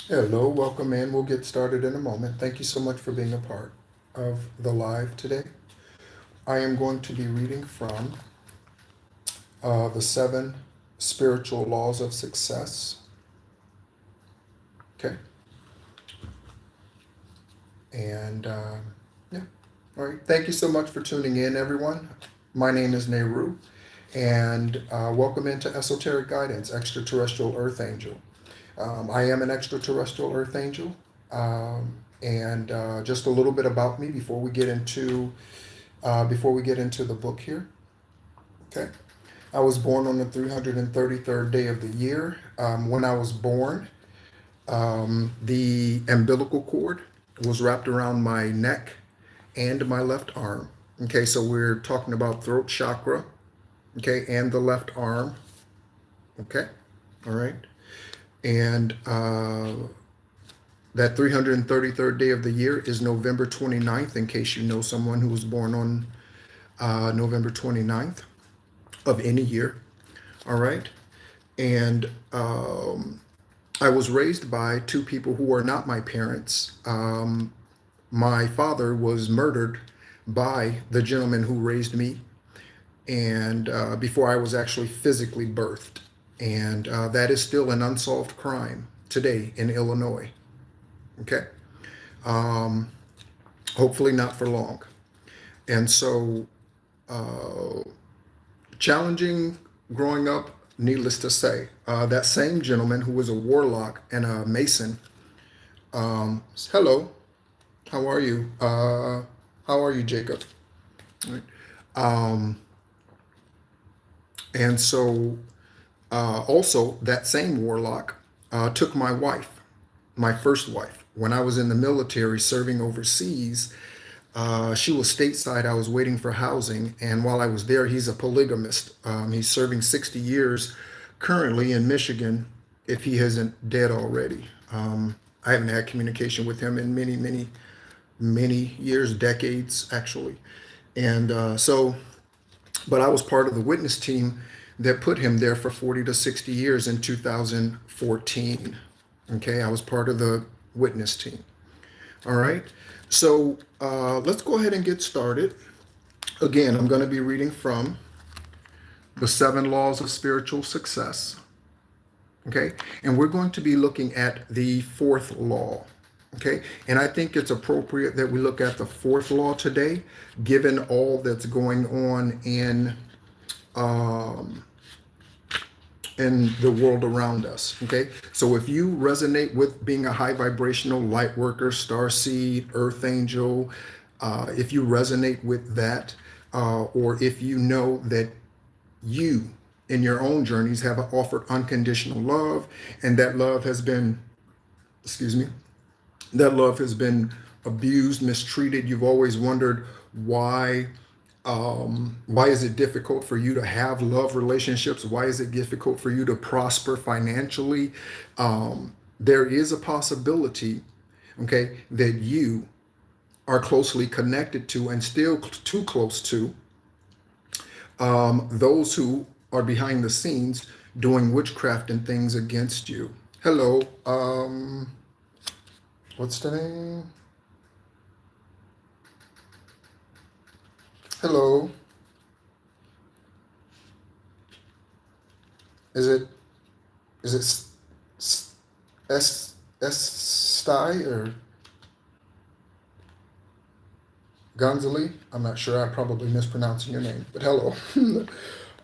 Hello, welcome in. We'll get started in a moment. Thank you so much for being a part of the live today. I am going to be reading from the 7 spiritual laws of success. Okay. And yeah. All right. Thank you so much for tuning in, everyone. My name is Nehru, and welcome into Esoteric Guidance, Extraterrestrial Earth Angel. I am an extraterrestrial Earth Angel. And just a little bit about me before we get into the book here. Okay. I was born on the 333rd day of the year. When I was born, the umbilical cord was wrapped around my neck and my left arm. Okay, so we're talking about throat chakra, okay, and the left arm. Okay, all right. And that 333rd day of the year is November 29th, in case you know someone who was born on November 29th of any year. All right. And I was raised by two people who are not my parents. My father was murdered by the gentleman who raised me, and before I was actually physically birthed. And that is still an unsolved crime today in Illinois. Okay. Hopefully not for long. And so, challenging growing up, needless to say. That same gentleman who was a warlock and a mason. Hello, how are you? How are you, Jacob? Right. Um, and so, also, that same warlock took my wife, my first wife. When I was in the military serving overseas, she was stateside. I was waiting for housing. And while I was there, he's a polygamist. He's serving 60 years currently in Michigan, if he isn't dead already. I haven't had communication with him in many, many, many years, decades, actually. And but I was part of the witness team that put him there for 40 to 60 years in 2014. Okay, I was part of the witness team. All right. So let's go ahead and get started. Again, I'm going to be reading from the 7 laws of spiritual success. Okay. And we're going to be looking at the 4th law. Okay. And I think it's appropriate that we look at the 4th law today, given all that's going on um, in the world around us. Okay. So if you resonate with being a high vibrational light worker, star seed, earth angel, if you resonate with that, or if you know that you in your own journeys have offered unconditional love, and that love has been, excuse me, that love has been abused, mistreated, you've always wondered why is it difficult for you to have love relationships? Why is it difficult for you to prosper financially? There is a possibility, okay, that you are closely connected to and still too close to those who are behind the scenes doing witchcraft and things against you. Hello, what's the name? Hello, is it is it Sty or Gonzali? I'm not sure. I'm probably mispronouncing your name, but hello.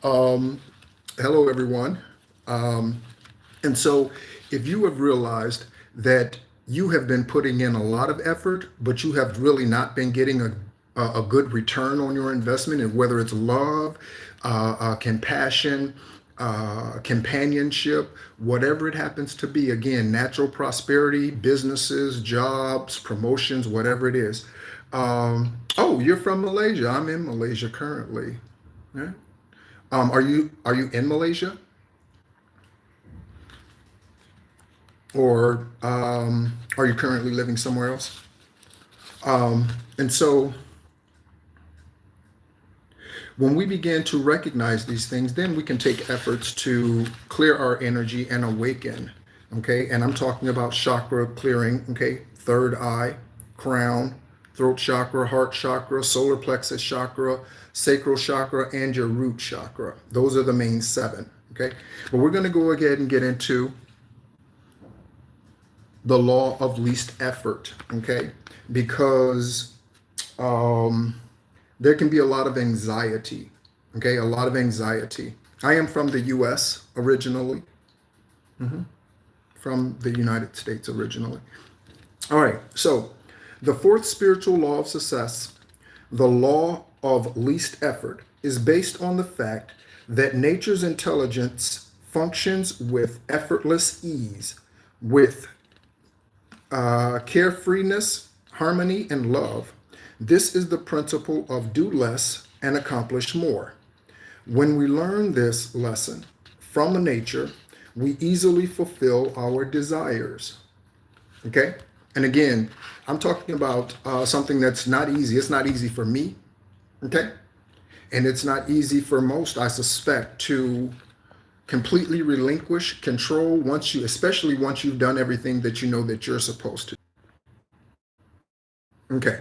um, Hello, everyone. Um, and so, if you have realized that you have been putting in a lot of effort, but you have really not been getting a good return on your investment, and whether it's love, compassion, companionship, whatever it happens to be, again, natural prosperity, businesses, jobs, promotions, whatever it is. Oh, you're from Malaysia. I'm in Malaysia currently. Yeah. Are you in Malaysia, or are you currently living somewhere else? And so when we begin to recognize these things, then we can take efforts to clear our energy and awaken. Okay, and I'm talking about chakra clearing. Okay, third eye, crown, throat chakra, heart chakra, solar plexus chakra, sacral chakra, and your root chakra. Those are the main 7. Okay, but we're going to go ahead and get into the law of least effort. Okay, because there can be a lot of anxiety. Okay, a lot of anxiety. I am from the U.S. originally, from the United States originally. All right, so the fourth spiritual law of success, the law of least effort, is based on the fact that nature's intelligence functions with effortless ease, with carefreeness, harmony, and love. This is the principle of do less and accomplish more. When we learn this lesson from nature, we easily fulfill our desires. Okay? And again, I'm talking about something that's not easy. It's not easy for me. Okay? And it's not easy for most, I suspect, to completely relinquish control especially once you've done everything that you know that you're supposed to. Okay.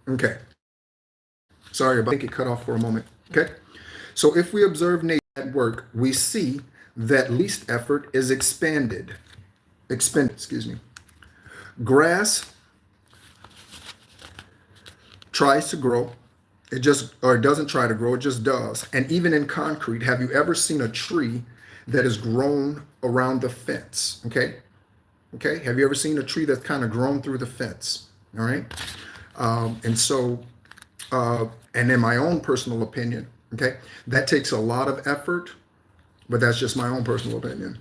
Okay. Sorry about I think it cut off for a moment. Okay. So if we observe nature at work, we see that least effort is expended. Excuse me. Grass tries to grow. It doesn't try to grow, it just does. And even in concrete, have you ever seen a tree that is grown around the fence? Okay. Okay. Have you ever seen a tree that's kind of grown through the fence? All right. And so, and in my own personal opinion, okay, that takes a lot of effort, but that's just my own personal opinion,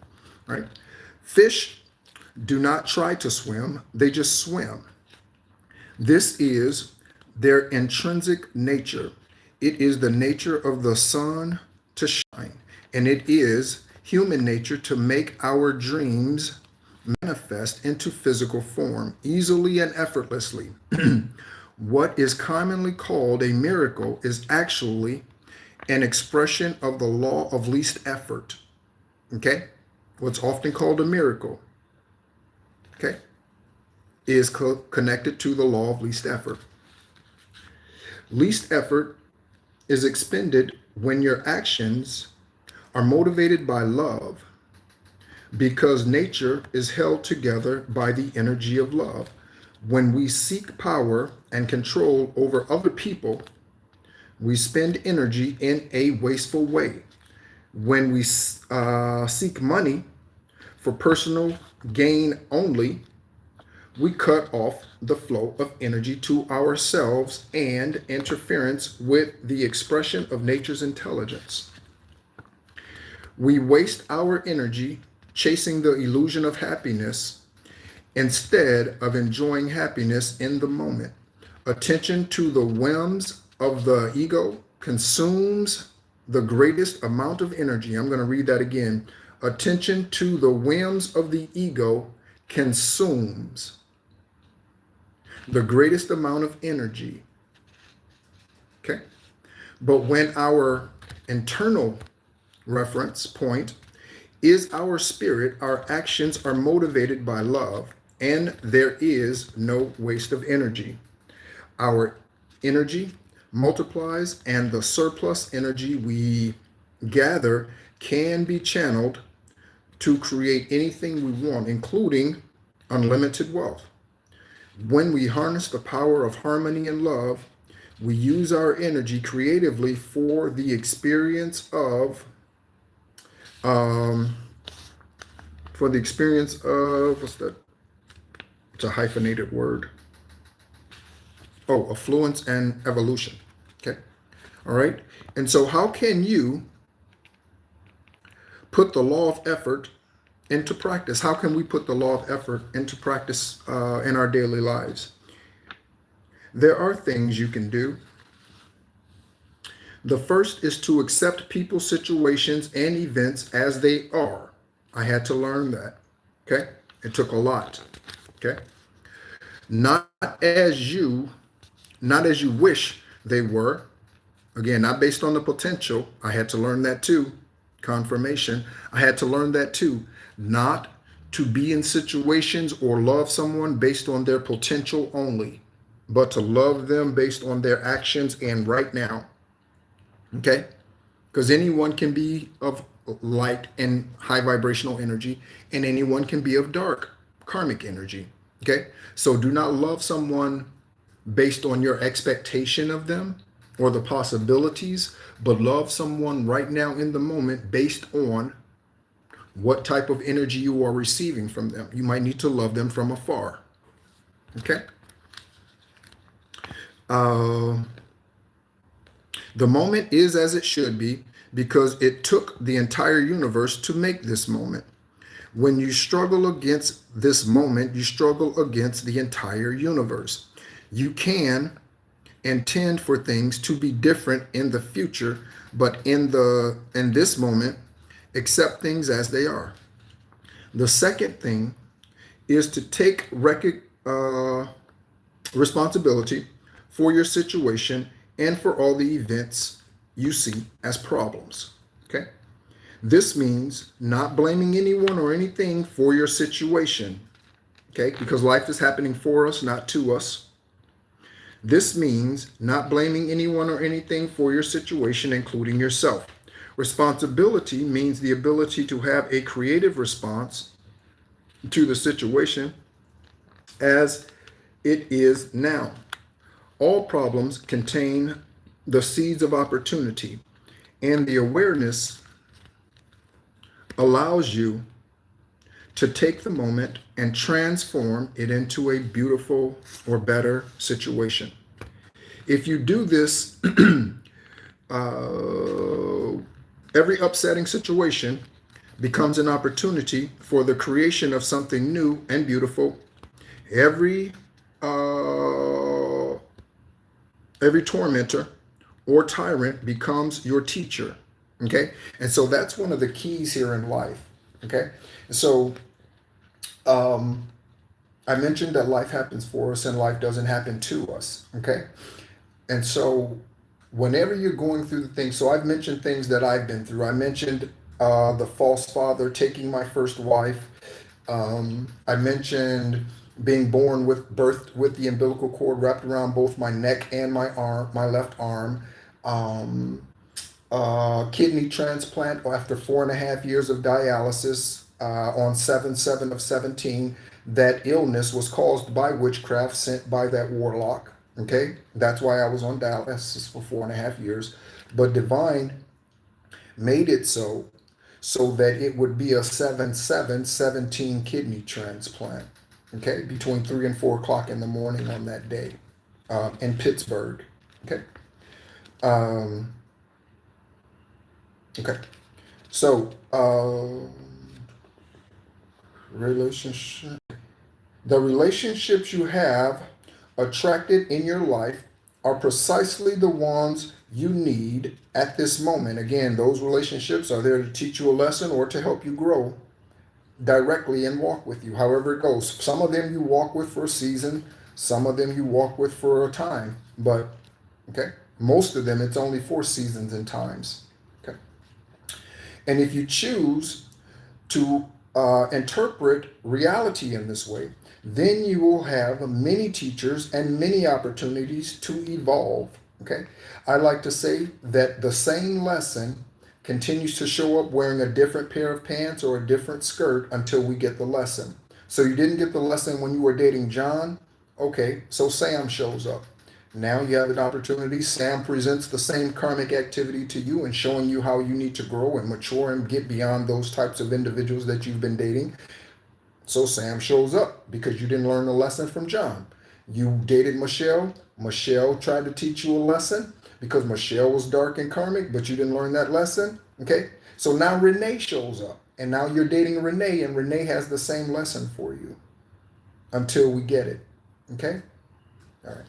right? Fish do not try to swim, they just swim. This is their intrinsic nature. It is the nature of the sun to shine, and it is human nature to make our dreams manifest into physical form easily and effortlessly. What is commonly called a miracle is actually an expression of the law of least effort. Okay? What's often called a miracle, okay, is connected to the law of least effort. Least effort is expended when your actions are motivated by love, because nature is held together by the energy of love. When we seek power and control over other people, we spend energy in a wasteful way. When we seek money for personal gain only, we cut off the flow of energy to ourselves and interference with the expression of nature's intelligence. We waste our energy chasing the illusion of happiness instead of enjoying happiness in the moment. Attention to the whims of the ego consumes the greatest amount of energy. I'm going to read that again. Attention to the whims of the ego consumes the greatest amount of energy. Okay? But when our internal reference point is our spirit, our actions are motivated by love, and there is no waste of energy. Our energy multiplies, and the surplus energy we gather can be channeled to create anything we want, including unlimited wealth. When we harness the power of harmony and love, we use our energy creatively for the experience of what's that? It's a hyphenated word. Oh, affluence and evolution. Okay. All right. And so how can you put the law of effort into practice? How can we put the law of effort into practice in our daily lives? There are things you can do. The first is to accept people, situations, and events as they are. I had to learn that. Okay. It took a lot. Okay. Not as you wish they were. Again, not based on the potential. I had to learn that too. Confirmation. I had to learn that too. Not to be in situations or love someone based on their potential only, but to love them based on their actions and right now. Okay? Because anyone can be of light and high vibrational energy, and anyone can be of dark karmic energy. Okay? So do not love someone based on your expectation of them or the possibilities, but love someone right now in the moment based on what type of energy you are receiving from them. You might need to love them from afar. Okay? Uh, the moment is as it should be because it took the entire universe to make this moment. When you struggle against this moment, you struggle against the entire universe. You can intend for things to be different in the future, but in this moment, accept things as they are. The second thing is to take responsibility for your situation and for all the events you see as problems. Okay? This means not blaming anyone or anything for your situation. Okay? Because life is happening for us, not to us. This means not blaming anyone or anything for your situation, including yourself. Responsibility means the ability to have a creative response to the situation as it is now. All problems contain the seeds of opportunity, and the awareness allows you to take the moment and transform it into a beautiful or better situation. If you do this, every upsetting situation becomes an opportunity for the creation of something new and beautiful. Every tormentor or tyrant becomes your teacher. Okay? And so that's one of the keys here in life. Okay? So I mentioned that life happens for us and life doesn't happen to us. Okay? And so whenever you're going through the things, so I've mentioned things that I've been through. I mentioned the false father taking my first wife. I mentioned being birthed with the umbilical cord wrapped around both my neck and my arm, my left arm. Kidney transplant after 4.5 years of dialysis on 7/7 of 17. That illness was caused by witchcraft sent by that warlock. Okay, that's why I was on dialysis for 4.5 years. But divine made it so that it would be a 7/7/17 kidney transplant. Okay, between 3 and 4 o'clock in the morning on that day in Pittsburgh. Okay. Okay. So relationship. The relationships you have attracted in your life are precisely the ones you need at this moment. Again, those relationships are there to teach you a lesson or to help you grow directly and walk with you, however it goes. Some of them you walk with for a season, some of them you walk with for a time, but okay, most of them it's only for seasons and times. Okay. And if you choose to interpret reality in this way, then you will have many teachers and many opportunities to evolve. Okay. I like to say that the same lesson continues to show up wearing a different pair of pants or a different skirt until we get the lesson. So you didn't get the lesson when you were dating John? Okay, so Sam shows up. Now you have an opportunity. Sam presents the same karmic activity to you and showing you how you need to grow and mature and get beyond those types of individuals that you've been dating. So Sam shows up because you didn't learn the lesson from John. You dated Michelle. Michelle tried to teach you a lesson because Michelle was dark and karmic, but you didn't learn that lesson. Okay? So now Renee shows up. And now you're dating Renee, and Renee has the same lesson for you until we get it. Okay? All right.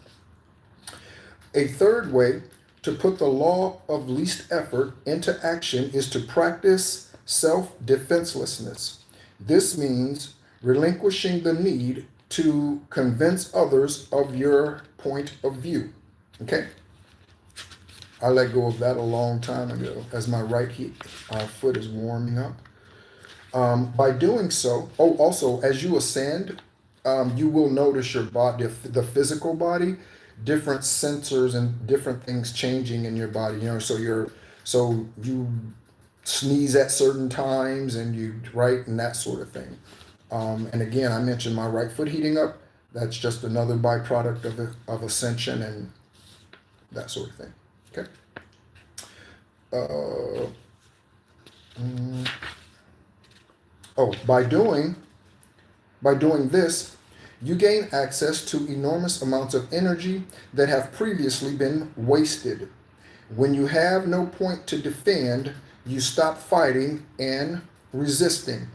A third way to put the law of least effort into action is to practice self-defenselessness. This means relinquishing the need to convince others of your point of view. Okay? I let go of that a long time ago as my foot is warming up. By doing so, oh, also, as you ascend, you will notice your body, the physical body, different sensors and different things changing in your body. So you sneeze at certain times and right, and that sort of thing. And again, I mentioned my right foot heating up. That's just another byproduct of ascension and that sort of thing. Okay. Uh, mm, oh, by doing this, you gain access to enormous amounts of energy that have previously been wasted. When you have no point to defend, you stop fighting and resisting,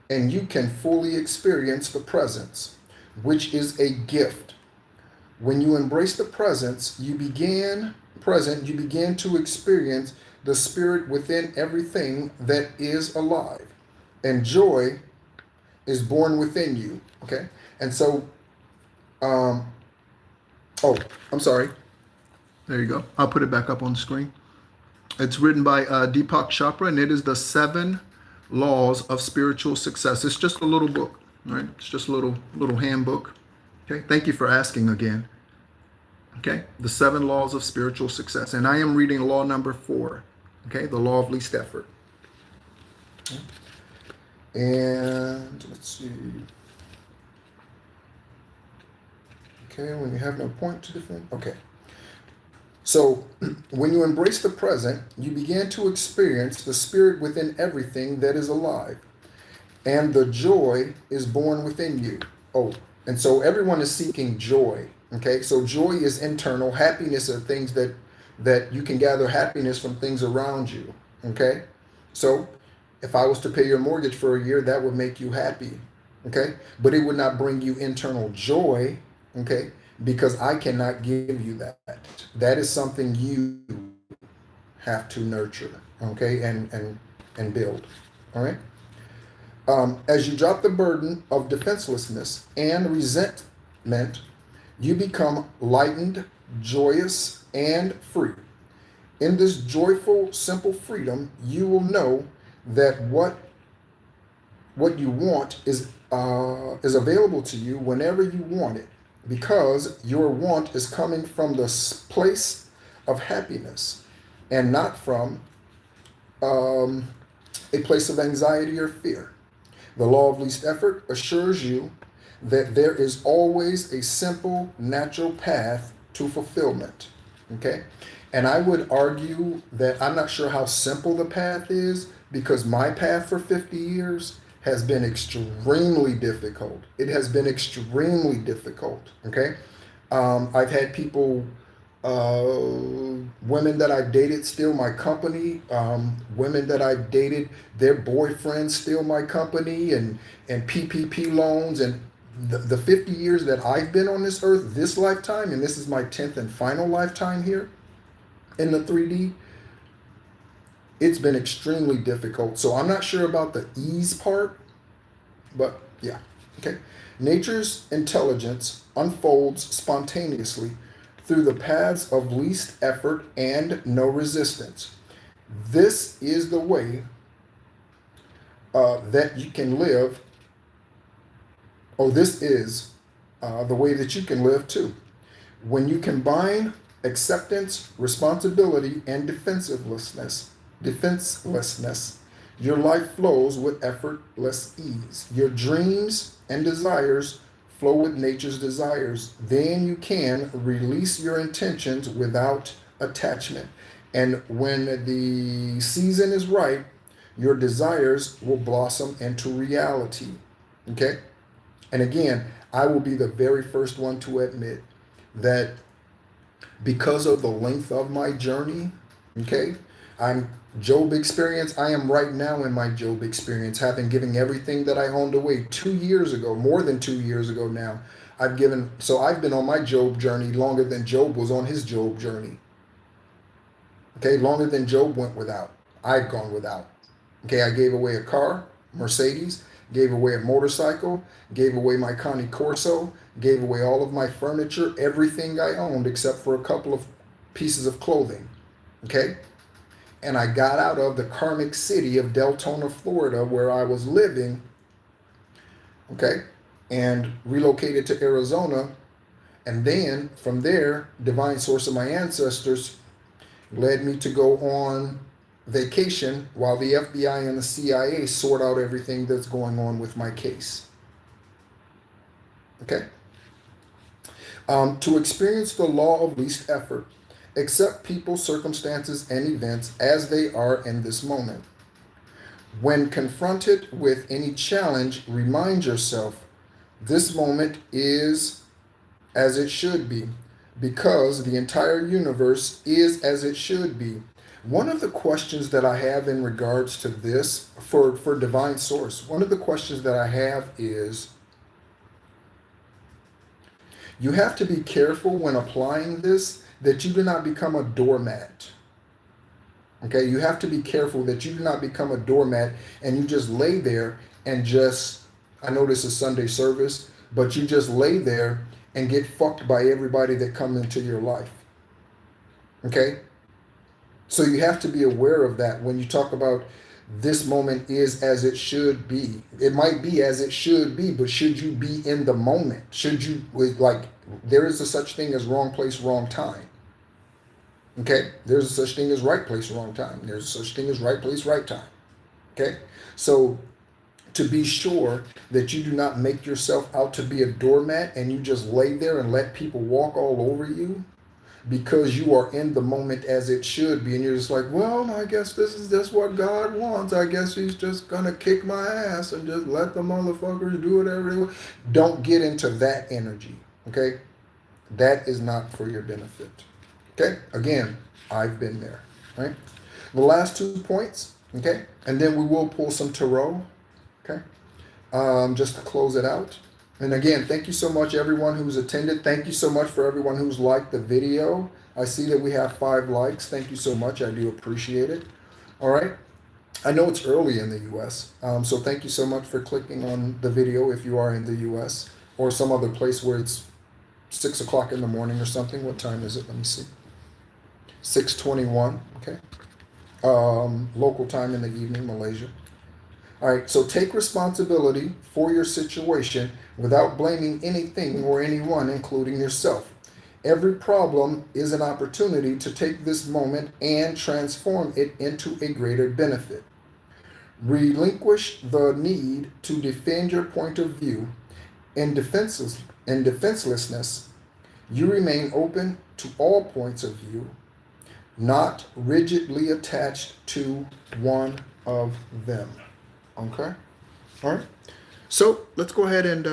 and you can fully experience the presence, which is a gift. When you embrace the you begin to experience the spirit within everything that is alive, and joy is born within you. Okay, and so, um, oh, I'm sorry. There you go. I'll put it back up on the screen. It's written by Deepak Chopra, and it is the 7 Laws of Spiritual Success. It's just a little book, right? It's just a little handbook. Okay. Thank you for asking again. Okay. The 7 Laws of Spiritual Success, and I am reading law number 4. Okay, the law of least effort. Okay. And let's see. Okay, when you have no point to defend. Okay. So, when you embrace the present, you begin to experience the spirit within everything that is alive, and the joy is born within you. Oh, and so everyone is seeking joy. Okay, so joy is internal. Happiness are things that you can gather happiness from things around you. Okay, so if I was to pay your mortgage for a year, that would make you happy. Okay, but it would not bring you internal joy. Okay, because I cannot give you that. That is something you have to nurture, okay, and build. All right. As you drop the burden of defenselessness and resentment, you become lightened, joyous, and free. In this joyful, simple freedom, you will know that what you want is available to you whenever you want it, because your want is coming from the place of happiness and not from a place of anxiety or fear. The law of least effort assures you that there is always a simple, natural path to fulfillment. Okay? And I would argue that I'm not sure how simple the path is, because my path for 50 years has been extremely difficult. It has been extremely difficult. Okay? I've had people, women that I've dated steal my company, women that I've dated, their boyfriends steal my company, and PPP loans, and the 50 years that I've been on this earth, this lifetime, and this is my 10th and final lifetime here in the 3D, it's been extremely difficult. So I'm not sure about the ease part, but yeah, okay. Nature's intelligence unfolds spontaneously through the paths of least effort and no resistance. This is the way that you can live. Oh, this is the way that you can live too. When you combine acceptance, responsibility, and defenselessness, your life flows with effortless ease. Your dreams and desires flow with nature's desires. Then you can release your intentions without attachment. And when the season is right, your desires will blossom into reality. Okay? And again, I will be the very first one to admit that because of the length of my journey, okay, I'm Job experience. I am right now in my Job experience, having given everything that I owned away 2 years ago, more than 2 years ago now. I've been on my Job journey longer than Job was on his Job journey. Okay, longer than Job went without. I've gone without. Okay, I gave away a car, Mercedes, gave away a motorcycle, gave away my Connie Corso, gave away all of my furniture, everything I owned except for a couple of pieces of clothing. okay? And I got out of the karmic city of Deltona, Florida, where I was living, okay, and relocated to Arizona. And then from there, divine source of my ancestors led me to go on vacation while the FBI and the CIA sort out everything that's going on with my case. Okay? To experience the law of least effort, accept people, circumstances, and events as they are in this moment. When confronted with any challenge, remind yourself this moment is as it should be, because the entire universe is as it should be. One of the questions that I have in regards to this for divine source, one of the questions that I have is, you have to be careful when applying this that you do not become a doormat. Okay, you have to be careful that you do not become a doormat and you just lay there and just, I know this is Sunday service, but you just lay there and get fucked by everybody that comes into your life. Okay? So you have to be aware of that when you talk about this moment is as it should be. It might be as it should be, but should you be in the moment? Should you, like, there is a such thing as wrong place, wrong time. Okay? There's a such thing as right place, wrong time. There's a such thing as right place, right time. Okay? So to be sure that you do not make yourself out to be a doormat and you just lay there and let people walk all over you because you are in the moment as it should be, and you're just like, well, I guess this is just what God wants. I guess he's just gonna kick my ass and just let the motherfuckers do whatever they want. Don't get into that energy. Okay? That is not for your benefit. Okay? Again, I've been there. Right? The last 2 points, okay? And then we will pull some tarot. Okay, just to close it out. And again, thank you so much, everyone who's attended. Thank you so much for everyone who's liked the video. I see that we have 5 likes. Thank you so much. I do appreciate it. All right. I know it's early in the U.S., so thank you so much for clicking on the video if you are in the U.S. or some other place where it's 6 o'clock in the morning or something. What time is it? Let me see. 6:21. Okay. Local time in the evening, Malaysia. All right, so take responsibility for your situation without blaming anything or anyone, including yourself. Every problem is an opportunity to take this moment and transform it into a greater benefit. Relinquish the need to defend your point of view. In defenselessness, you remain open to all points of view, not rigidly attached to one of them. Okay. All right. So let's go ahead and,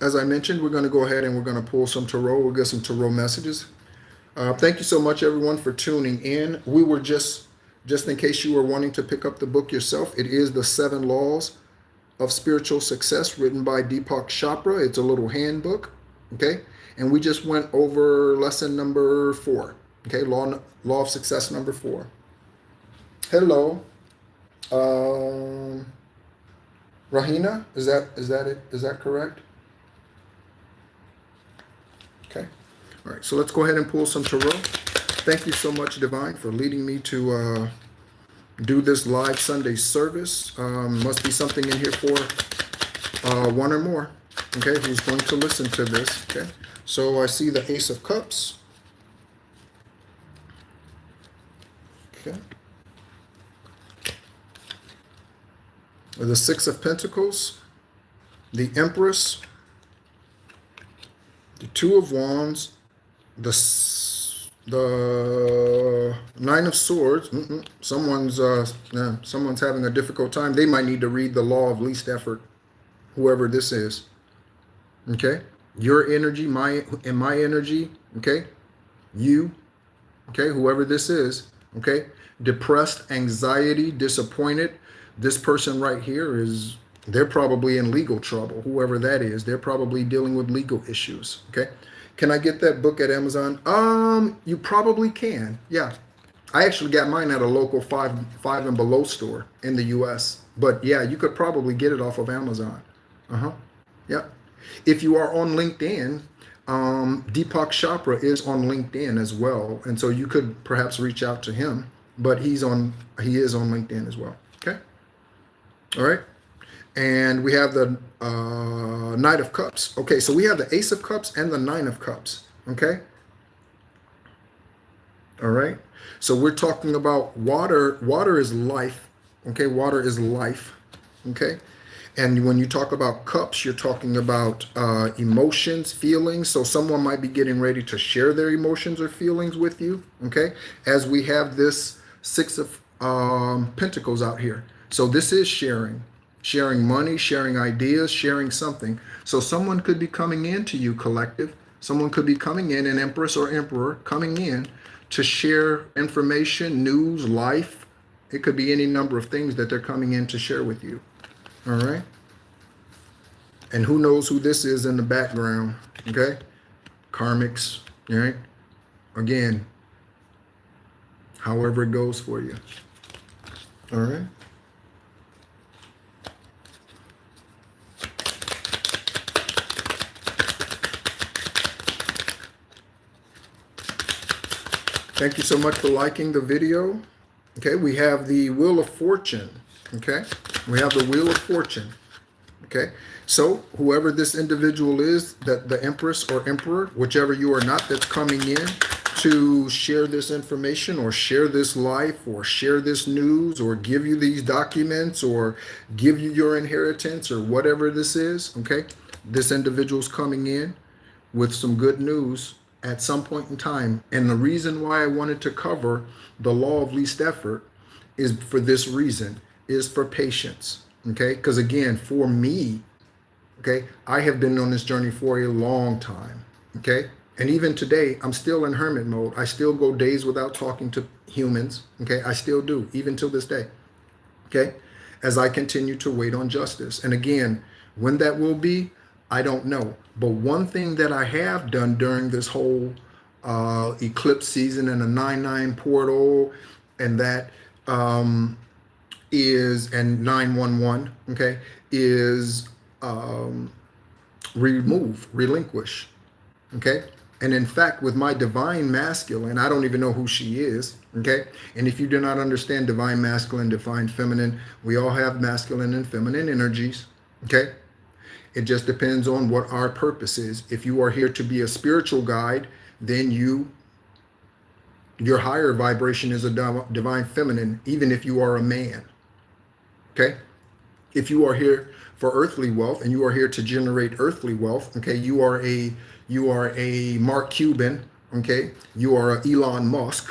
as I mentioned, we're going to go ahead and we're going to pull some tarot. We'll get some tarot messages. Thank you so much, everyone, for tuning in. We were just in case you were wanting to pick up the book yourself, it is The 7 Laws of Spiritual Success, written by Deepak Chopra. It's a little handbook. Okay. And we just went over lesson number 4. Okay. Law of Success number 4. Hello. Rahina, is that it? Is that correct? Okay. All right. So let's go ahead and pull some tarot. Thank you so much, Divine, for leading me to do this live Sunday service. Must be something in here for one or more. Okay, who's going to listen to this? Okay. So I see the Ace of Cups. Okay. The 6 of Pentacles, the Empress, the 2 of Wands, the 9 of Swords. Someone's having a difficult time. They might need to read the Law of Least Effort, whoever this is. Okay, your energy, my energy. Okay, you. Okay, whoever this is. Okay, depressed, anxiety, disappointed. This person right here they're probably in legal trouble. Whoever that is, they're probably dealing with legal issues. Okay. Can I get that book at Amazon? You probably can. Yeah. I actually got mine at a local 5 and below store in the US. But yeah, you could probably get it off of Amazon. Yeah. If you are on LinkedIn, Deepak Chopra is on LinkedIn as well, and so you could perhaps reach out to him. But he is on LinkedIn as well. Okay, all right. And we have the Knight of Cups. Okay, so we have the Ace of Cups and the Nine of Cups. Okay, all right. So we're talking about water. Water is life. Okay, water is life. Okay. And when you talk about cups, you're talking about emotions, feelings. So someone might be getting ready to share their emotions or feelings with you. Okay. As we have this Six of Pentacles out here. So this is sharing money, sharing ideas, sharing something. So someone could be coming in to you, collective. Someone could be coming in, an empress or emperor coming in to share information, news, life. It could be any number of things that they're coming in to share with you. All right. And who knows who this is in the background. Okay. Karmics. All right. Again, however it goes for you. All right. Thank you so much for liking the video. Okay, we have the Wheel of Fortune. Okay, we have the Wheel of Fortune. Okay, so whoever this individual is, that the Empress or Emperor, whichever you are not, that's coming in to share this information or share this life or share this news or give you these documents or give you your inheritance or whatever this is. Okay, this individual's coming in with some good news at some point in time. And the reason why I wanted to cover the law of least effort is for this reason, is for patience. Okay, because again, for me, okay, I have been on this journey for a long time. Okay, and even today, I'm still in hermit mode. I still go days without talking to humans. Okay, I still do, even till this day. Okay, as I continue to wait on justice. And again, when that will be, I don't know. But one thing that I have done during this whole eclipse season and the 9/9 portal and that is, and 9/11, okay, is relinquish, okay? And in fact, with my divine masculine, I don't even know who she is, okay? And if you do not understand divine masculine, divine feminine, we all have masculine and feminine energies, okay? It just depends on what our purpose is. If you are here to be a spiritual guide, then your higher vibration is a divine feminine, even if you are a man. Okay? If you are here for earthly wealth and you are here to generate earthly wealth, okay, you are a Mark Cuban, okay? You are a Elon Musk,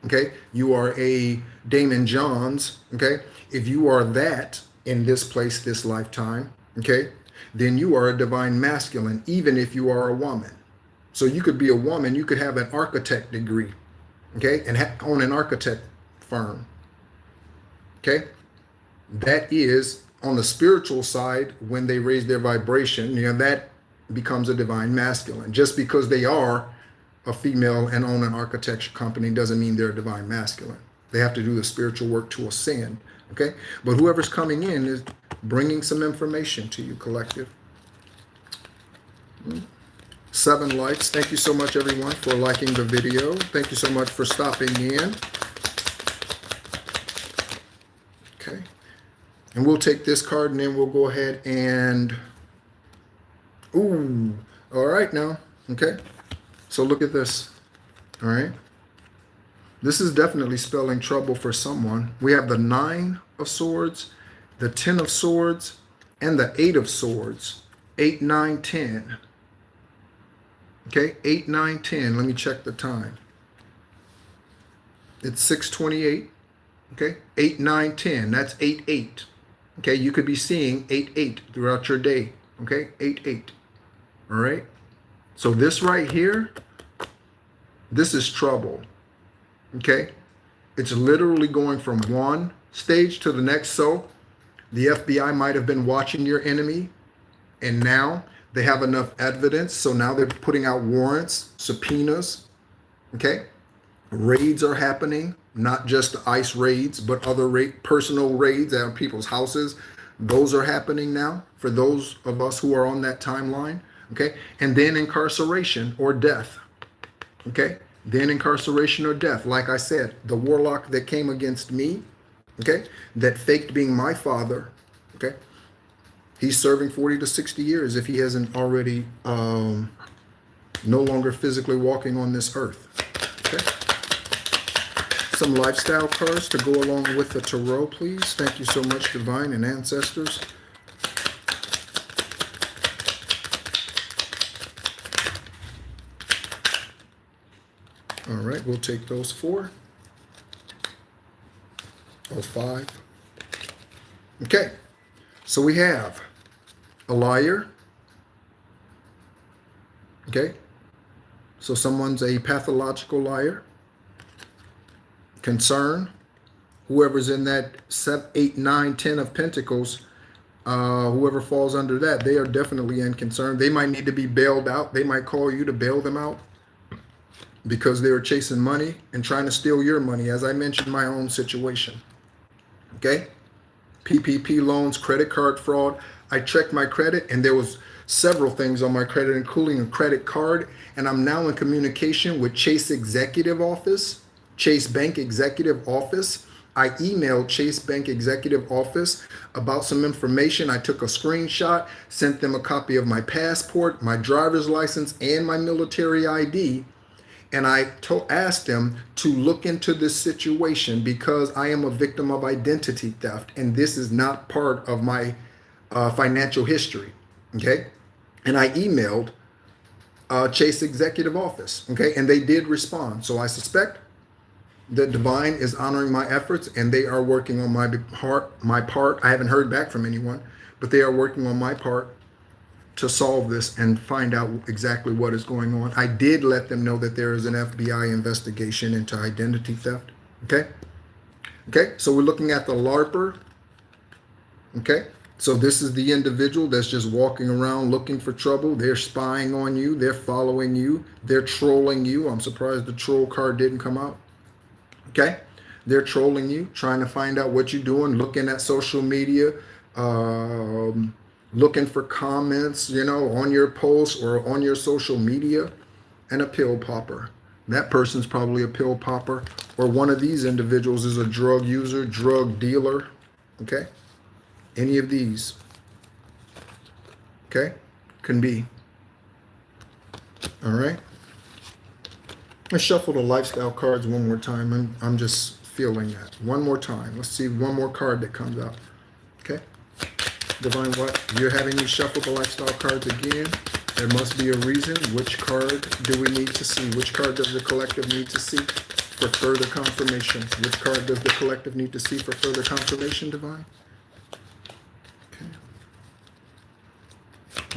okay? You are a Damon Johns, okay? If you are that in this place, this lifetime, okay, then you are a divine masculine, even if you are a woman. So you could be a woman, you could have an architect degree, okay, and own an architect firm, okay? That is on the spiritual side, when they raise their vibration, that becomes a divine masculine. Just because they are a female and own an architecture company doesn't mean they're a divine masculine. They have to do the spiritual work to ascend, okay? But whoever's coming in is bringing some information to you, collective. 7 likes. Thank you so much, everyone, for liking the video. Thank you so much for stopping in. Okay. And we'll take this card and then we'll go ahead and... Ooh. All right now. Okay. So look at this. All right. This is definitely spelling trouble for someone. We have the 9 of Swords, the 10 of Swords, and the 8 of Swords. 8, 9, 10. Okay, 8, 9, 10. Let me check the time. It's 6:28. Okay, 8, 9, 10. That's 8, 8. Okay, you could be seeing 8, 8 throughout your day. Okay, 8, 8. All right. So this right here, this is trouble. Okay, it's literally going from one stage to the next. So the FBI might have been watching your enemy, and now they have enough evidence. So now they're putting out warrants, subpoenas. Okay, raids are happening, not just the ICE raids, but other personal raids at people's houses. Those are happening now for those of us who are on that timeline. Okay. And then incarceration or death. Okay. Then incarceration or death. Like I said, the warlock that came against me, okay, that faked being my father, okay, he's serving 40 to 60 years if he hasn't already no longer physically walking on this earth. Okay. Some lifestyle cards to go along with the tarot, please. Thank you so much, Divine and Ancestors. All right, we'll take those 4. Those 5. Okay, so we have a liar. Okay, so someone's a pathological liar. Concern. Whoever's in that 7, 8, 9, 10 of Pentacles, whoever falls under that, they are definitely in concern. They might need to be bailed out. They might call you to bail them out because they were chasing money and trying to steal your money, as I mentioned my own situation. Okay? PPP loans, credit card fraud. I checked my credit and there was several things on my credit, including a credit card. And I'm now in communication with Chase Executive Office, Chase Bank Executive Office. I emailed Chase Bank Executive Office about some information. I took a screenshot, sent them a copy of my passport, my driver's license, and my military ID. And I asked them to look into this situation because I am a victim of identity theft. And this is not part of my financial history. Okay. And I emailed Chase Executive Office. Okay. And they did respond. So I suspect that Divine is honoring my efforts and they are working on my part. I haven't heard back from anyone, but they are working on my part to solve this and find out exactly what is going on. I did let them know that there is an FBI investigation into identity theft. Okay. Okay. So we're looking at the LARPer. Okay. So this is the individual that's just walking around looking for trouble. They're spying on you. They're following you. They're trolling you. I'm surprised the troll card didn't come out. Okay. They're trolling you, trying to find out what you're doing, looking at social media, looking for comments, you know, on your posts or on your social media. And a pill popper. That person's probably a pill popper, or one of these individuals is a drug user, drug dealer. Okay. Any of these. Okay. Can be. All right. Let's shuffle the lifestyle cards one more time. I'm just feeling that. One more time. Let's see one more card that comes out. Okay. Divine, what? You're having me shuffle the lifestyle cards again. There must be a reason. Which card do we need to see? Which card does the collective need to see for further confirmation? Which card does the collective need to see for further confirmation, Divine? Okay.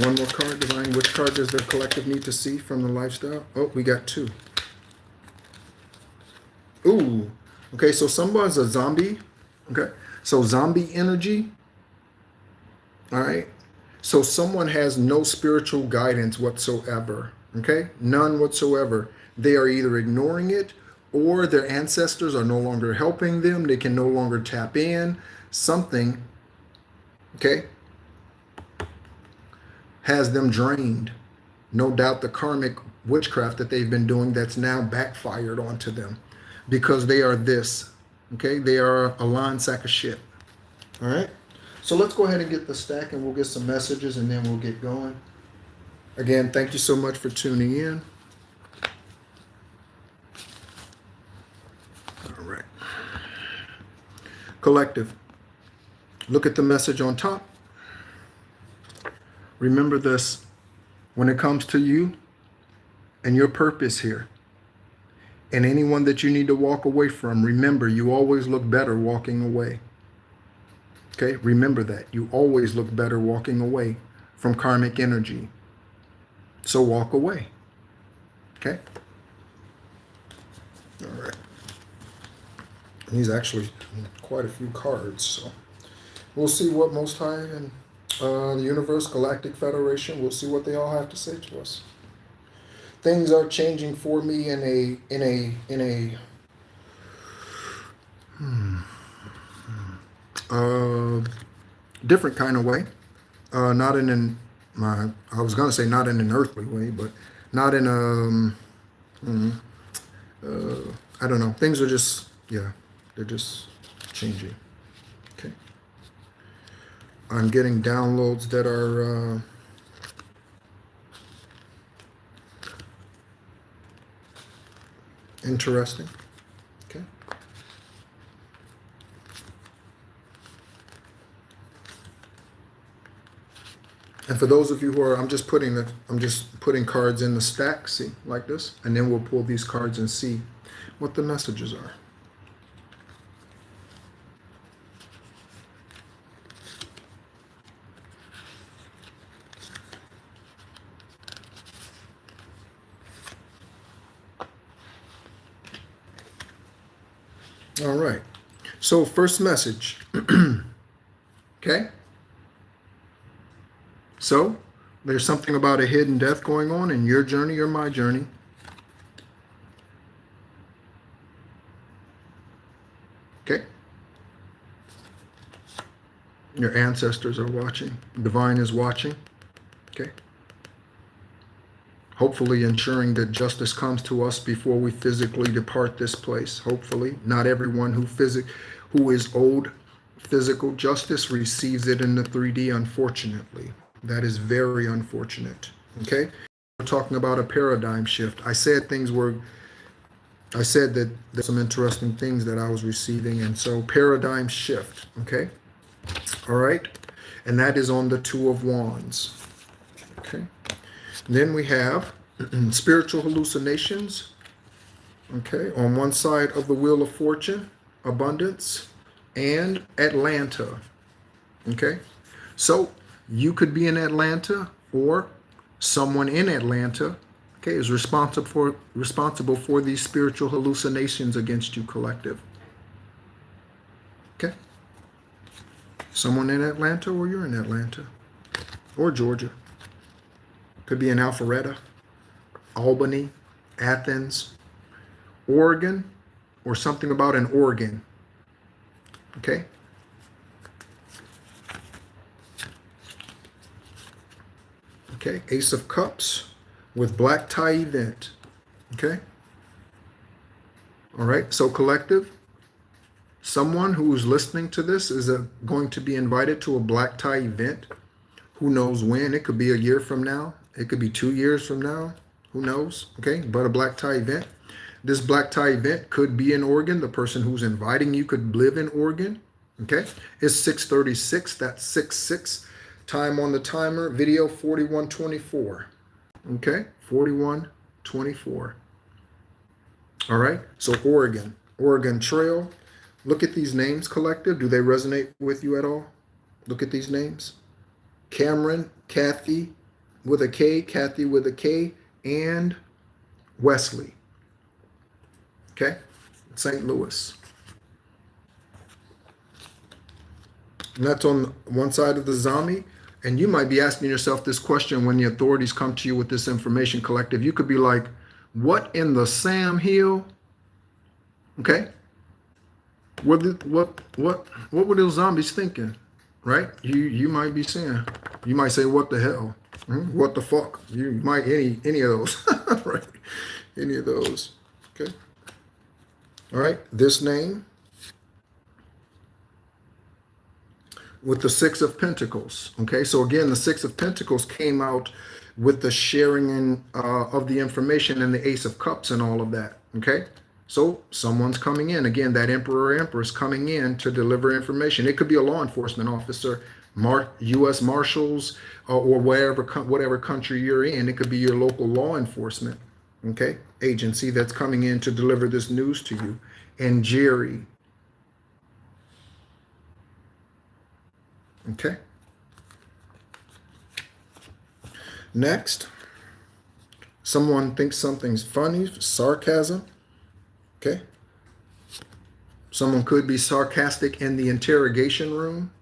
One more card, Divine. Which card does the collective need to see from the lifestyle? Oh, we got 2. Ooh. Okay, so someone's a zombie. Okay. So zombie energy. All right. So someone has no spiritual guidance whatsoever. Okay. None whatsoever. They are either ignoring it or their ancestors are no longer helping them. They can no longer tap in. Something, okay, has them drained. No doubt the karmic witchcraft that they've been doing that's now backfired onto them because they are this. Okay. They are a lying sack of shit. All right. So let's go ahead and get the stack and we'll get some messages and then we'll get going. Again, thank you so much for tuning in. All right. Collective. Look at the message on top. Remember this. When it comes to you and your purpose here and anyone that you need to walk away from, remember you always look better walking away. Okay, remember that. You always look better walking away from karmic energy. So walk away. Okay? All right. These actually quite a few cards. So we'll see what Most High and the Universe, Galactic Federation, we'll see what they all have to say to us. Things are changing for me in a different kind of way. Not in an I was going to say not in an earthly way, but not in I don't know. Things are just, yeah, they're just changing. Okay. I'm getting downloads that are interesting. Okay. And for those of you who are, I'm just putting cards in the stack, see, like this, and then we'll pull these cards and see what the messages are. All right. So first message. Okay. So there's something about a hidden death going on in your journey or my journey. Okay. Your ancestors are watching. Divine is watching. Okay. Hopefully ensuring that justice comes to us before we physically depart this place. Hopefully. Not everyone who is owed physical justice receives it in the 3D, unfortunately. That is very unfortunate. Okay? We're talking about a paradigm shift. I said that there's some interesting things that I was receiving, and so paradigm shift. Okay? All right? And that is on the Two of Wands. Okay? Then we have spiritual hallucinations. Okay, on one side of the Wheel of Fortune, abundance, and Atlanta. Okay, so you could be in Atlanta, or someone in Atlanta, okay, is responsible for these spiritual hallucinations against you, collective. Okay, someone in Atlanta, or you're in Atlanta, or Georgia. Could be in Alpharetta, Albany, Athens, Oregon, or something about an organ. Okay? Okay, Ace of Cups with black tie event. Okay? All right, so collective, someone who's listening to this is going to be invited to a black tie event. Who knows when? It could be a year from now. It could be 2 years from now. Who knows? Okay, but a black tie event. This black tie event could be in Oregon. The person who's inviting you could live in Oregon. Okay, it's 6:36. That's 6:6. Time on the timer. Video 4124. Okay, 4124. All right, so Oregon Trail. Look at these names, collective. Do they resonate with you at all? Look at these names. Cameron, Kathy with a K, Kathy with a K, and Wesley. Okay? St. Louis. And that's on one side of the zombie. And you might be asking yourself this question when the authorities come to you with this information, collective. You could be like, what in the Sam Hill? Okay? What were those zombies thinking? Right? You might be saying, you might say, what the hell? What the fuck? You might any of those. Right? Any of those. Okay. All right. This name with the Six of Pentacles. Okay. So again, the Six of Pentacles came out with the sharing of the information and the Ace of Cups and all of that. Okay. So someone's coming in. Again, that Emperor or Empress coming in to deliver information. It could be a law enforcement officer, U.S. Marshals, or whatever country you're in. It could be your local law enforcement, okay, agency that's coming in to deliver this news to you. And Jerry. Okay. Next, someone thinks something's funny, sarcasm. Okay. Someone could be sarcastic in the interrogation room.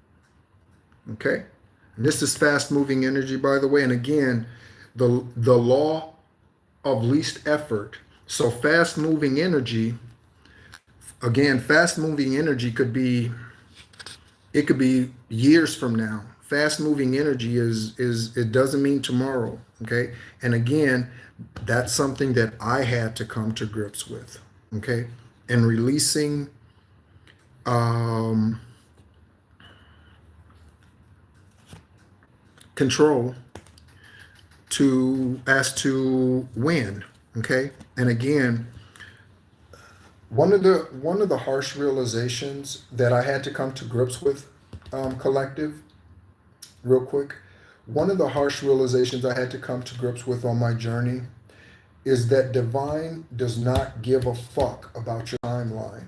Okay. And this is fast-moving energy, by the way. And again, the law of least effort. So fast-moving energy, again, fast-moving energy could be years from now. fast moving energy is it doesn't mean tomorrow. Okay. And again, that's something that I had to come to grips with. Okay. And releasing control as to when. Okay. And again, one of the harsh realizations that I had to come to grips with, collective, real quick, one of the harsh realizations I had to come to grips with on my journey is that divine does not give a fuck about your timeline.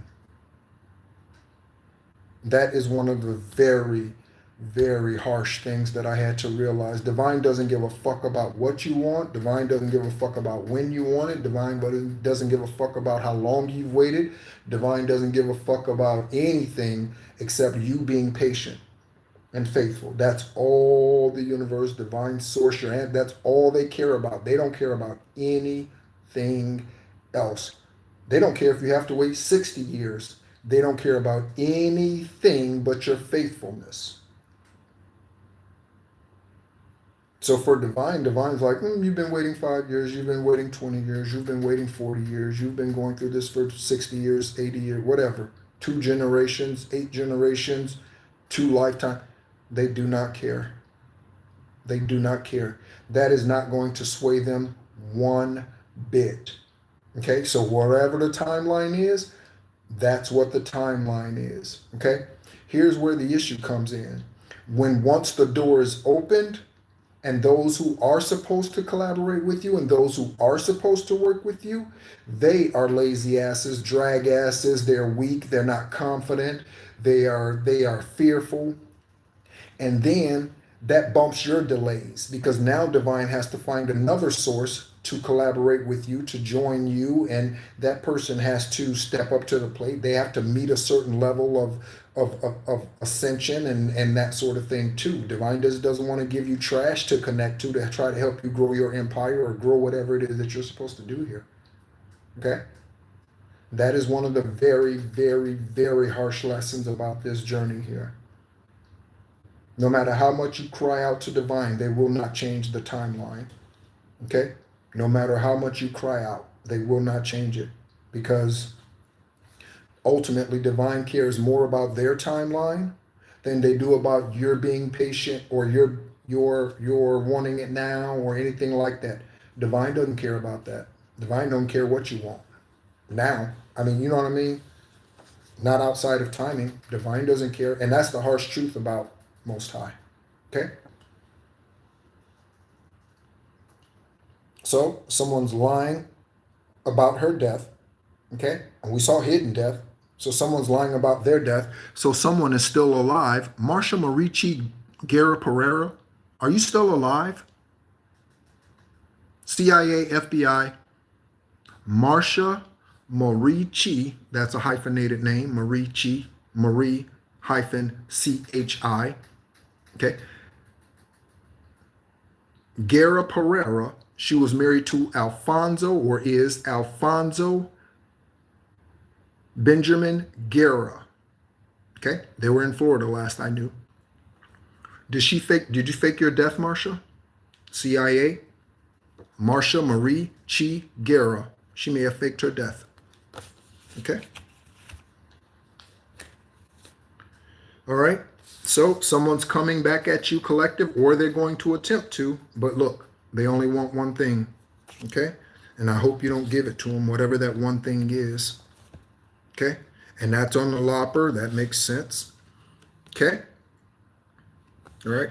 That is one of the very, very harsh things that I had to realize. Divine doesn't give a fuck about what you want. Divine doesn't give a fuck about when you want it. Divine doesn't give a fuck about how long you've waited. Divine doesn't give a fuck about anything except you being patient and faithful. That's all the universe, divine source, your hand, that's all they care about. They don't care about anything else. They don't care if you have to wait 60 years. They don't care about anything but your faithfulness. So for divine's like, you've been waiting 5 years, you've been waiting 20 years, you've been waiting 40 years, you've been going through this for 60 years, 80 years, whatever. 2 generations, 8 generations, 2 lifetimes. They do not care. They do not care. That is not going to sway them one bit. Okay, so whatever the timeline is, that's what the timeline is. Okay, here's where the issue comes in. Once the door is opened, and those who are supposed to collaborate with you and those who are supposed to work with you, they are lazy asses, drag asses, they're weak, they're not confident, they are fearful. And then that bumps your delays because now divine has to find another source to collaborate with you, to join you, and that person has to step up to the plate. They have to meet a certain level of ascension and that sort of thing too. Divine doesn't want to give you trash to connect to try to help you grow your empire or grow whatever it is that you're supposed to do here. Okay? That is one of the very, very, very harsh lessons about this journey here. No matter how much you cry out to divine, they will not change the timeline. Okay? No matter how much you cry out, they will not change it because ultimately divine cares more about their timeline than they do about your being patient or your wanting it now or anything like that. Divine doesn't care about that. Divine don't care what you want now. I mean, you know what I mean? Not outside of timing. Divine doesn't care. And that's the harsh truth about Most High. Okay? So someone's lying about her death. Okay? And we saw hidden death. So someone's lying about their death. So someone is still alive. Marsha Marici Guerra Pereira, are you still alive? CIA, FBI, Marsha Marici, that's a hyphenated name, Marici, Marie hyphen CHI. Okay. Guerra Pereira, she was married to Alfonso, or is Alfonso Benjamin Guerra. Okay. They were in Florida last I knew. Did you fake your death, Marsha? CIA, Marsha Marie Chi Guerra. She may have faked her death. Okay. All right. So someone's coming back at you, collective, or they're going to attempt to. But look, they only want one thing. Okay. And I hope you don't give it to them, whatever that one thing is. Okay. And that's on the lopper. That makes sense. Okay. All right.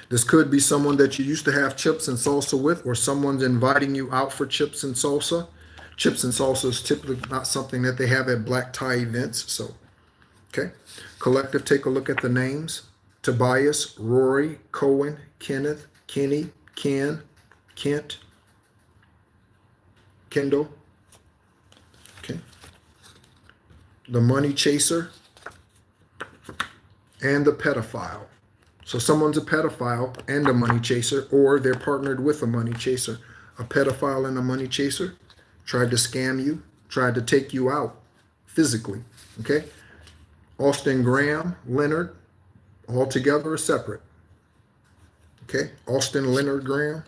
This could be someone that you used to have chips and salsa with, or someone's inviting you out for chips and salsa. Chips and salsa is typically not something that they have at black tie events. So, okay. Collective, take a look at the names. Tobias, Rory, Cohen, Kenneth, Kenny, Ken, Kent, Kendall. Okay. The money chaser and the pedophile. So someone's a pedophile and a money chaser, or they're partnered with a money chaser. A pedophile and a money chaser tried to scam you, tried to take you out physically. Okay. Austin Graham, Leonard, all together or separate. Okay, Austin Leonard Graham.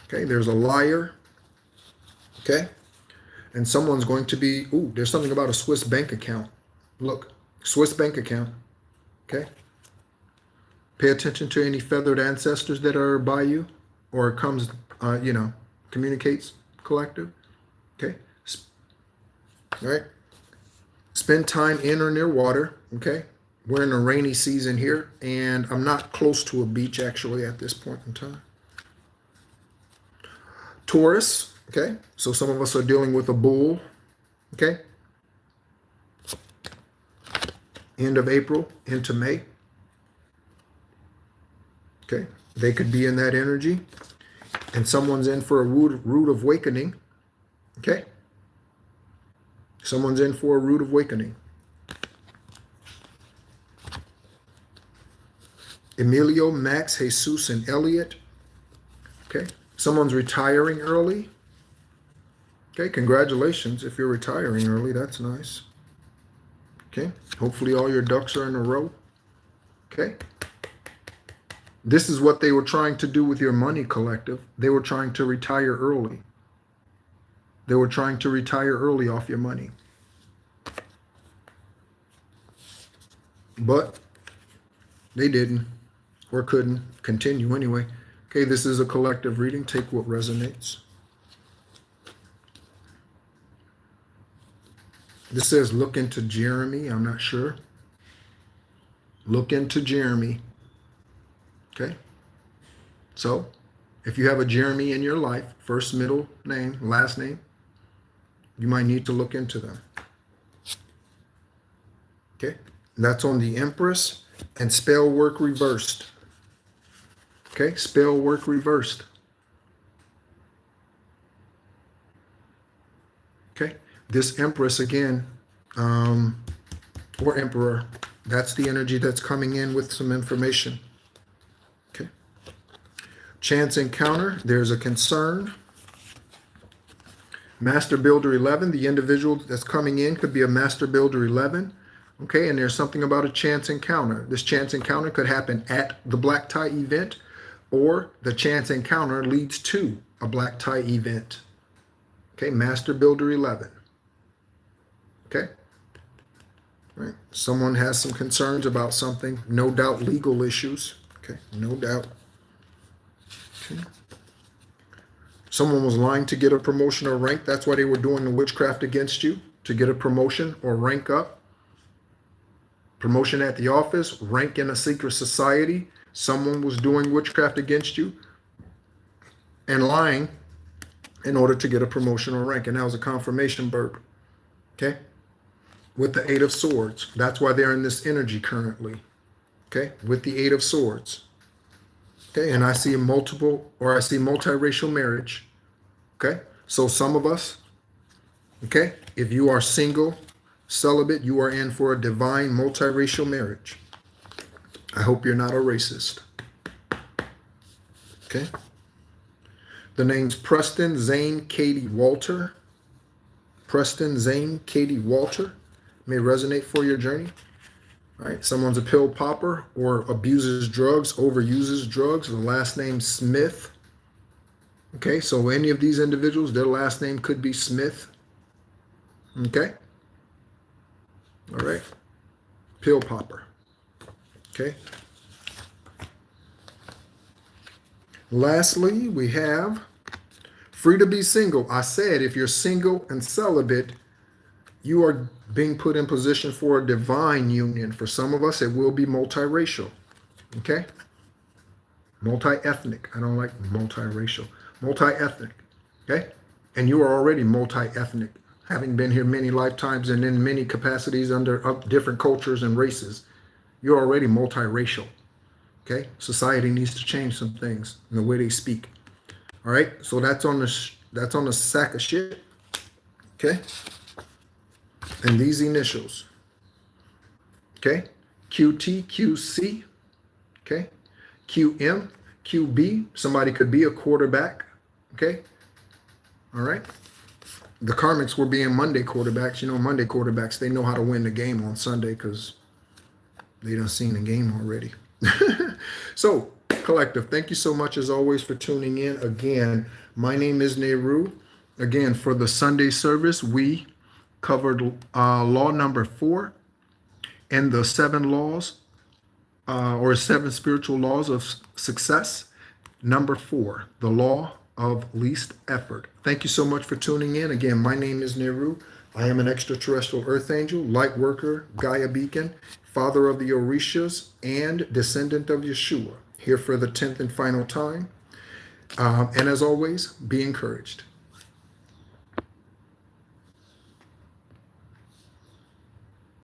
Okay, there's a liar. Okay, and someone's going to be, ooh, there's something about a Swiss bank account. Look, Swiss bank account. Okay, pay attention to any feathered ancestors that are by you, or comes, communicates collective. Okay, all right. Spend time in or near water. Okay, we're in a rainy season here, and I'm not close to a beach actually at this point in time. Taurus. Okay, so some of us are dealing with a bull. Okay, end of April into May. Okay, they could be in that energy, and someone's in for a rude awakening. Okay, someone's in for a rude awakening. Emilio, Max, Jesus, and Elliot. Okay, someone's retiring early. Okay, congratulations if you're retiring early. That's nice. Okay, hopefully all your ducks are in a row. Okay. This is what they were trying to do with your money collective. They were trying to retire early. They were trying to retire early off your money. But they didn't, or couldn't continue anyway. Okay, this is a collective reading. Take what resonates. This says look into Jeremy. I'm not sure. Look into Jeremy. Okay. So if you have a Jeremy in your life, first, middle name, last name, you might need to look into them. Okay. That's on the Empress and spell work reversed. Okay. Spell work reversed. Okay. This Empress again, or Emperor, that's the energy that's coming in with some information. Okay. Chance encounter, there's a concern. Master Builder 11, the individual that's coming in could be a Master Builder 11. Okay, and there's something about a chance encounter. This chance encounter could happen at the black tie event, or the chance encounter leads to a black tie event. Okay, Master Builder 11. Okay. Right. Someone has some concerns about something. No doubt legal issues. Okay. No doubt. Okay. Someone was lying to get a promotion or rank. That's why they were doing the witchcraft against you, to get a promotion or rank up. Promotion at the office, rank in a secret society. Someone was doing witchcraft against you and lying in order to get a promotion or rank. And that was a confirmation burp. Okay. With the Eight of Swords. That's why they're in this energy currently. Okay, with the Eight of Swords. Okay, and I see multiracial marriage. Okay, so some of us, okay, if you are single, celibate, you are in for a divine multiracial marriage. I hope you're not a racist. Okay. The names Preston, Zane, Katie, Walter. Preston, Zane, Katie, Walter may resonate for your journey. All right, someone's a pill popper or abuses drugs, overuses drugs. The last name Smith. Okay, so any of these individuals, their last name could be Smith. Okay. All right. Pill popper. Okay. Lastly, we have free to be single. I said if you're single and celibate, you are being put in position for a divine union. For some of us, it will be multiracial. Okay? Multi-ethnic. I don't like multiracial. Multi-ethnic. Okay? And you are already multi-ethnic, having been here many lifetimes and in many capacities under different cultures and races. You're already multiracial. Okay? Society needs to change some things in the way they speak. All right? So that's on the sack of shit. Okay? And these initials. Okay? QT, QC. Okay? QM, QB. Somebody could be a quarterback. Okay? All right? The karmics were being Monday quarterbacks. You know, Monday quarterbacks, they know how to win the game on Sunday because they done seen the game already. So Collective, thank you so much as always for tuning in. Again, my name is Nehru. Again, for the Sunday service, we covered law number 4 and the 7 laws or 7 spiritual laws of success. Number 4, the law of least effort. Thank you so much for tuning in. Again, my name is Nehru. I am an extraterrestrial earth angel, light worker, Gaia beacon, father of the Orishas, and descendant of Yeshua, here for the 10th and final time. And as always, be encouraged.